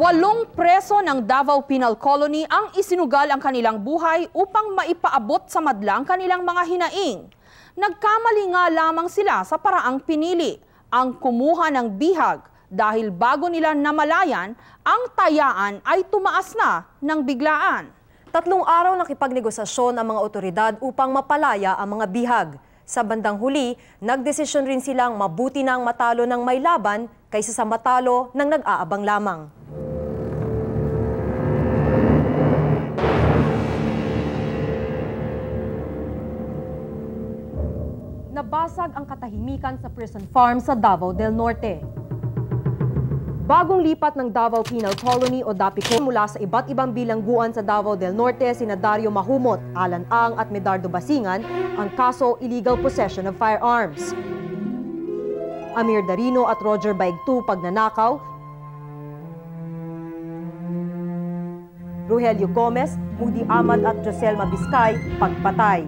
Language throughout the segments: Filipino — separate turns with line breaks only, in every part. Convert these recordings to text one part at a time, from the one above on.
8 preso ng Davao Penal Colony ang isinugal ang kanilang buhay upang maipaabot sa madla ang kanilang mga hinaing. Nagkamali nga lamang sila sa paraang pinili, ang kumuha ng bihag, dahil bago nila namalayan, ang tayaan ay tumaas na ng biglaan.
3 araw nakipagnegosasyon ang mga otoridad upang mapalaya ang mga bihag. Sa bandang huli, nagdesisyon rin silang mabuti nang matalo ng may laban kaysa sa matalo ng nag-aabang lamang. Nabasag ang katahimikan sa prison farm sa Davao del Norte. Bagong lipat ng Davao Penal Colony o DAPICO mula sa iba't ibang bilangguan sa Davao del Norte sina Dario Mahumot, Alan Ang at Medardo Basingan ang kaso illegal possession of firearms. Amir Darino at Roger Baigtu pagnanakaw, Rogelio Gomez, Moody Ahmad at Joselma Biscay pagpatay.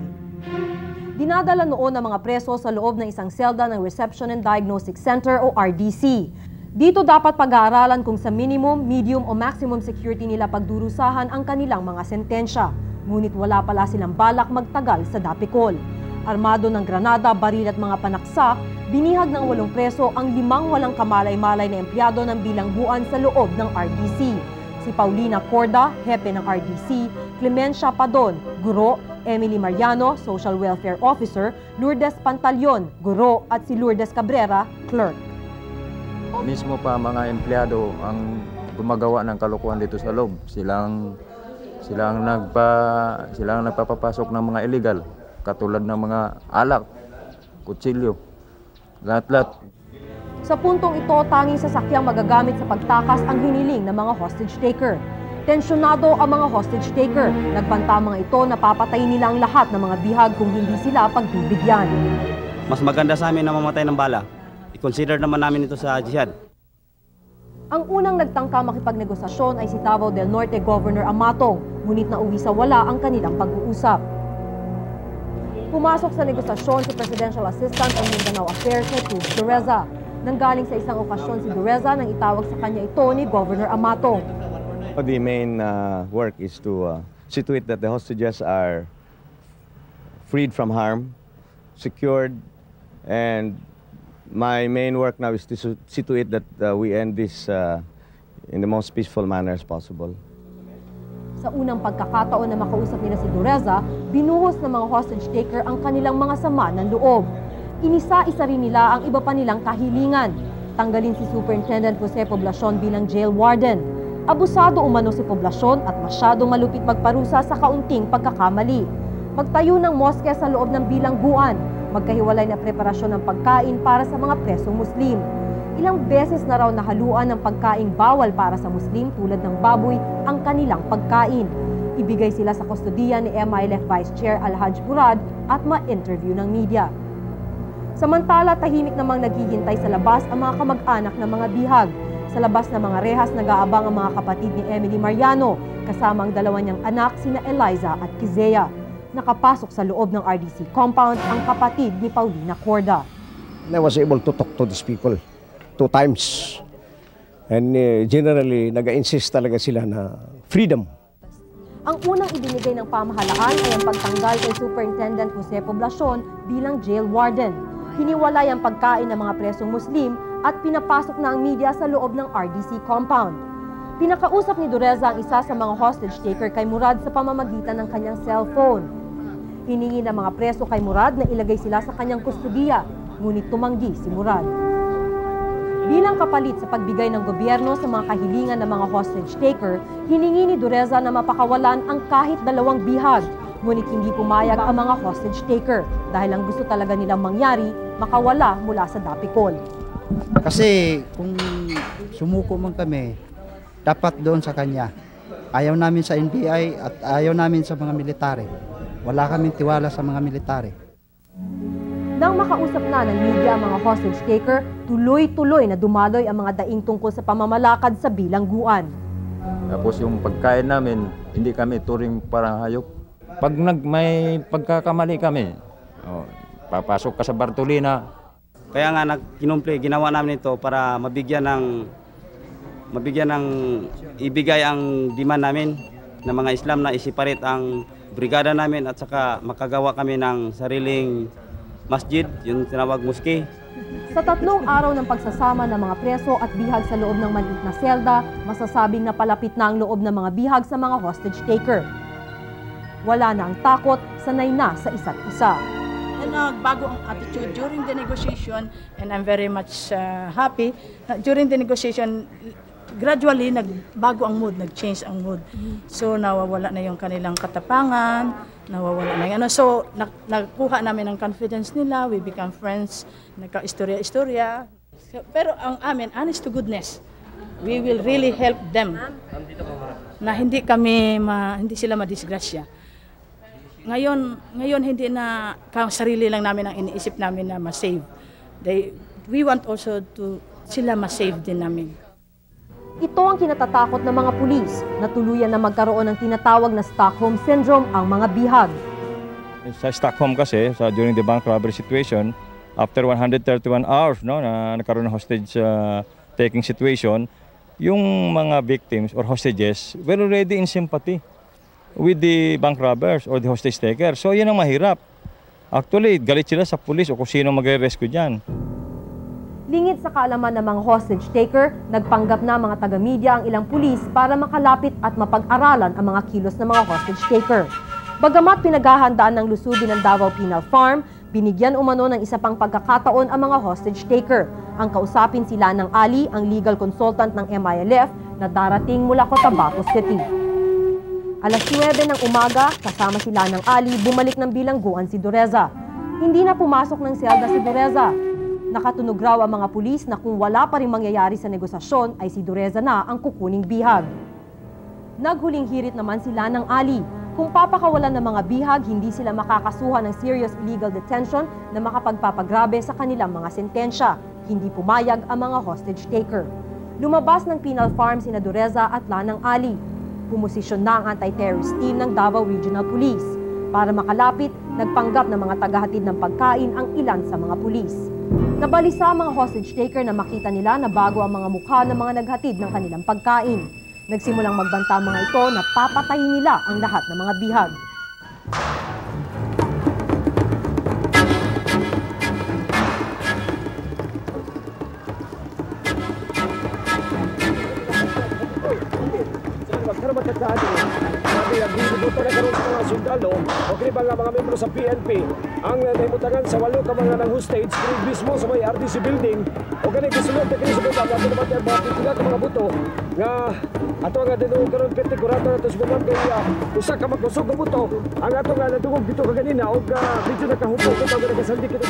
Dinadala noon ang mga preso sa loob ng isang selda ng Reception and Diagnostic Center o RDC. Dito dapat pag-aaralan kung sa minimum, medium o maximum security nila pagdurusahan ang kanilang mga sentensya. Ngunit wala pala silang balak magtagal sa Dapicol. Armado ng granada, baril at mga panaksak, binihag ng 8 preso ang 5 walang kamalay-malay na empleyado ng bilangguan sa loob ng RDC. Si Paulina Corda, hepe ng RDC, Clemencia Padon, guro, Emily Mariano, Social Welfare Officer, Lourdes Pantalion, guro at si Lourdes Cabrera, clerk.
Mismo pa mga empleyado ang gumagawa ng kalokohan dito sa loob. Silang nagpapapasok ng mga illegal, katulad ng mga alak, kutsilyo, lahat-lahat.
Sa puntong ito, tanging sasakyang magagamit sa pagtakas ang hiniling ng mga hostage taker. Tensyonado ang mga hostage taker. Nagbanta mga ito na papatayin nila ang lahat ng mga bihag kung hindi sila pagbibigyan.
Mas maganda sa amin na mamatay ng bala. I-consider naman namin ito sa jihad.
Ang unang nagtangka makipagnegosasyon ay si Davao del Norte Governor Amatong, ngunit nauwi sa wala ang kanilang pag-uusap. Pumasok sa negosasyon si Presidential Assistant on Mindanao Affairs na Cruz Dureza. Nanggaling sa isang okasyon si Dureza nang itawag sa kanya ito ni Governor Amatong.
The main work is to see to it that the hostages are freed from harm, secured, and my main work now is to see to it that we end this in the most peaceful manner as possible.
Sa unang pagkakataon na makausap nila si Dureza, binuhos ng mga hostage taker ang kanilang mga sama ng loob. Inisa-isa rin nila ang iba pa nilang kahilingan. Tanggalin si Superintendent Jose Poblacion bilang jail warden. Abusado umano si Poblacion at masyadong malupit magparusa sa kaunting pagkakamali. Magtayo ng moske sa loob ng bilangguan. Magkahiwalay na preparasyon ng pagkain para sa mga presong Muslim. Ilang beses na raw nahaluan ng pagkaing bawal para sa Muslim tulad ng baboy ang kanilang pagkain. Ibigay sila sa kustodiya ni MILF Vice Chair Alhaj Murad at ma-interview ng media. Samantala, tahimik namang naghihintay sa labas ang mga kamag-anak ng mga bihag. Sa labas ng mga rehas, nag-aabang ang mga kapatid ni Emily Mariano, kasama ang 2 niyang anak, sina Eliza at Kizea. Nakapasok sa loob ng RDC compound ang kapatid ni Paulina Corda.
I was able to talk to these people 2 times. And generally, nag-insist talaga sila na freedom.
Ang unang ibinigay ng pamahalaan ay ang pagtanggal kay Superintendent Jose Poblacion bilang jail warden. Hiniwalay ang pagkain ng mga presong Muslim at pinapasok na ang media sa loob ng RDC compound. Pinakausap ni Dureza ang isa sa mga hostage taker kay Murad sa pamamagitan ng kanyang cellphone. Hiningi ng mga preso kay Murad na ilagay sila sa kanyang kustodiya, ngunit tumanggi si Murad. Bilang kapalit sa pagbigay ng gobyerno sa mga kahilingan ng mga hostage taker, hiningi ni Dureza na mapakawalan ang kahit 2 bihag, ngunit hindi pumayag ang mga hostage taker dahil ang gusto talaga nilang mangyari, makawala mula sa Dapicol.
Kasi kung sumuko man kami, dapat doon sa kanya. Ayaw namin sa NBI at ayaw namin sa mga military. Wala kaming tiwala sa mga military.
Nang makausap na ng media ang mga hostage taker, tuloy-tuloy na dumaloy ang mga daing tungkol sa pamamalakad sa bilangguan.
Tapos yung pagkain namin, hindi kami turing parang hayop. Pag may pagkakamali kami, papasok ka sa Bartolina.
Kaya nga ginawa namin ito para mabigyan ng ibigay ang demand namin ng mga Islam na i-separate ang brigada namin at saka makagawa kami ng sariling masjid, yung tinawag mosque.
Sa 3 araw ng pagsasama ng mga preso at bihag sa loob ng maliit na selda, masasabing napalapit na ang loob ng mga bihag sa mga hostage taker. Wala na ang takot, sanay na sa isa't isa.
Nagbago ang attitude during the negotiation, and I'm very much happy. During the negotiation, gradually nagbago ang mood, nag-change ang mood. So nawawala na yung kanilang katapangan, nawawala na yung So nakuha namin ang confidence nila, we become friends, nagka-istorya-istorya. Pero ang amin, honest to goodness, we will really help them na hindi sila madisgrasya. Ngayon hindi na sarili lang namin ang iniisip namin na ma-save. We want also to sila ma-save din namin.
Ito ang kinatatakot ng mga pulis na tuluyan na magkaroon ng tinatawag na Stockholm Syndrome ang mga bihag.
Sa Stockholm kasi, during the bank robbery situation, after 131 hours na nagkaroon ng hostage taking situation, yung mga victims or hostages were already in sympathy with the bank robbers or the hostage takers. So yan ang mahirap. Actually, galit sila sa pulis o kung sino magre-rescue dyan.
Lingid sa kaalaman ng mga hostage taker, nagpanggap na mga taga-media ang ilang pulis para makalapit at mapag-aralan ang mga kilos ng mga hostage taker. Bagamat pinaghahandaan ng lusubin ng Davao Penal Farm, binigyan umano ng isa pang pagkakataon ang mga hostage taker. Ang kausapin sila ng Ali, ang legal consultant ng MILF na darating mula Cotabato City. Alas 9 ng umaga, kasama sila ng Ali, bumalik ng bilangguan si Dureza. Hindi na pumasok ng selda si Dureza. Nakatunog raw ang mga pulis na kung wala pa rin mangyayari sa negosasyon ay si Dureza na ang kukuning bihag. Naghuling hirit naman sila ng Ali. Kung papakawalan ng mga bihag, hindi sila makakasuhan ng serious illegal detention na makapagpapagrabe sa kanilang mga sentensya. Hindi pumayag ang mga hostage taker. Lumabas ng Penal Farm sina Dureza at Lanang Ali. Pumosisyon na ang anti-terrorist team ng Davao Regional Police. Para makalapit, nagpanggap ng mga tagahatid ng pagkain ang ilan sa mga pulis. Nabalisa ang mga hostage taker na makita nila na bago ang mga mukha ng mga naghatid ng kanilang pagkain. Nagsimulang magbanta mga ito na papatayin nila ang lahat ng mga bihag.
Sundalo o kriba nga mga membro sa PNP ang naimutangan sa 8 ka mga ng hostage mismo sa may RDC building o ganit gisulod na kini sa baba natin naman tayo mga pipila ka mga buto nga ato nga dinungog karon 24 na tos bumang kaya usa ka magkusog ng buto ang ato nga nadungog dito kaganina o medyo nakahupok ito nga nagasandi kita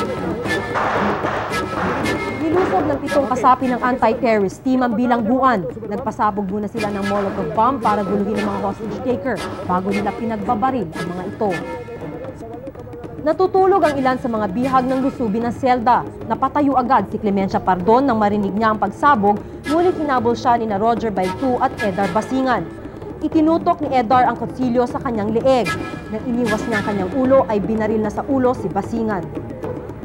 Nilusog ng 7 kasapi ng anti-terrorist team ang bilangguan. Nagpasabog muna sila ng Molotov bomb para guluhin ang mga hostage taker bago nila pinagbabaril ang mga ito. Natutulog ang ilan sa mga bihag ng lusubin ng selda. Napatayo agad si Clemencia Pardon nang marinig niya ang pagsabog, ngunit hinabol siya ni na Roger Baitu at Edar Basingan. Itinutok ni Edar ang kutsilyo sa kanyang leeg. Nang iniwas niya ang kanyang ulo ay binaril na sa ulo si Basingan.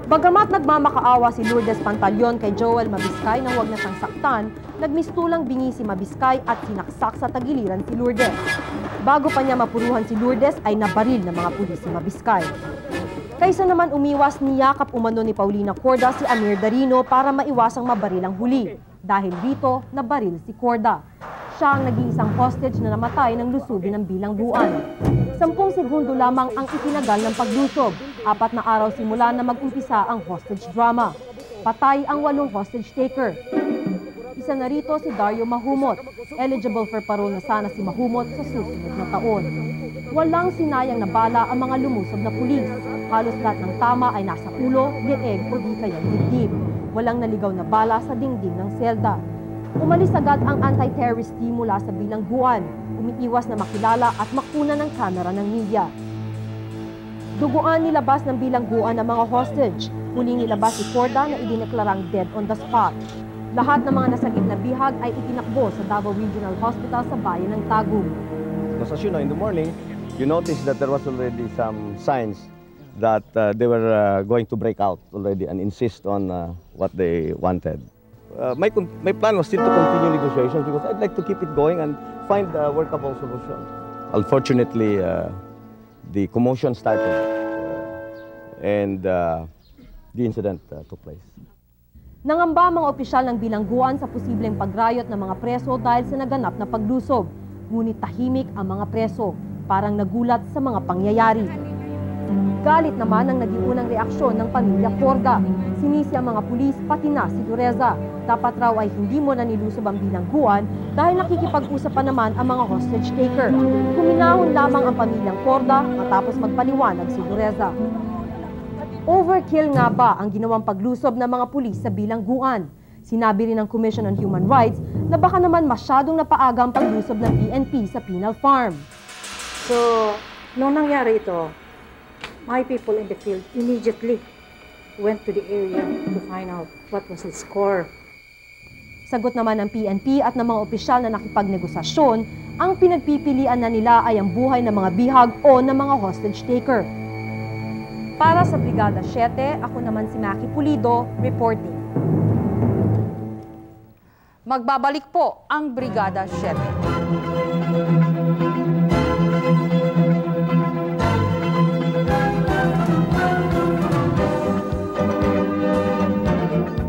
Bagamat nagmamakaawa si Lourdes Pantaleon kay Joel Mabiscay nang huwag na siyang saktan, nagmistulang bingi si Mabiscay at sinaksak sa tagiliran si Lourdes. Bago pa niya mapuruhan si Lourdes ay nabaril ng mga pulis si Mabiscay. Kaysa naman umiwas, niyakap umano ni Paulina Corda si Amir Darino para maiwasang mabaril ang huli. Dahil dito, nabaril si Corda. Siya ang nag-iisang hostage na namatay ng lusubin ng bilangguan. 10 segundo lamang ang itinagal ng paglusob. 4 na araw simula na mag-umpisa ang hostage drama. Patay ang 8 hostage taker. Isa na rito si Dario Mahumot. Eligible for parole na sana si Mahumot sa susunod na taon. Walang sinayang na bala ang mga lumusob na pulis. Halos lahat ng tama ay nasa ulo, leeg o di kayang dibdib. Walang naligaw na bala sa dingding ng selda. Umalis agad ang anti-terrorist team mula sa bilangguan. Umiiwas na makilala at makuna ng kamera ng media. Duguan nilabas ng bilangguan ang mga hostage. Muling nilabas si Corda na idineklarang dead on the spot. Lahat ng mga nasagip na bihag ay itinakbo sa Davao Regional Hospital sa bayan ng Tagum.
Because as you know, in the morning, you notice that there was already some signs that they were going to break out already and insist on what they wanted. my plan was still to continue negotiations because I'd like to keep it going and find a workable solution. Unfortunately, the commotion started and the incident took place.
Nangamba ang mga opisyal ng bilangguan sa posibleng pagrayot ng mga preso dahil sa naganap na paglusob. Ngunit tahimik ang mga preso, parang nagulat sa mga pangyayari. Galit naman ang naging unang reaksyon ng pamilya Corda. Sinisi ang mga pulis pati na si Dureza. Dapat raw ay hindi mo na nilusob ang bilangguan dahil nakikipag-usap pa naman ang mga hostage taker. Kuminahon lamang ang pamilyang Corda matapos magpaliwanag si Dureza. Overkill nga ba ang ginawang paglusob ng mga pulis sa bilangguan? Sinabi rin ng Commission on Human Rights na baka naman masyadong napaaga ang paglusob ng PNP sa penal farm.
So, nung nangyari ito, my people in the field immediately went to the area to find out what was the score.
Sagot naman ng PNP at ng mga opisyal na nakipagnegosasyon, ang pinagpipilian na nila ay ang buhay ng mga bihag o ng mga hostage taker. Para sa Brigada 7, ako naman si Maki Pulido, reporting.
Magbabalik po ang Brigada 7.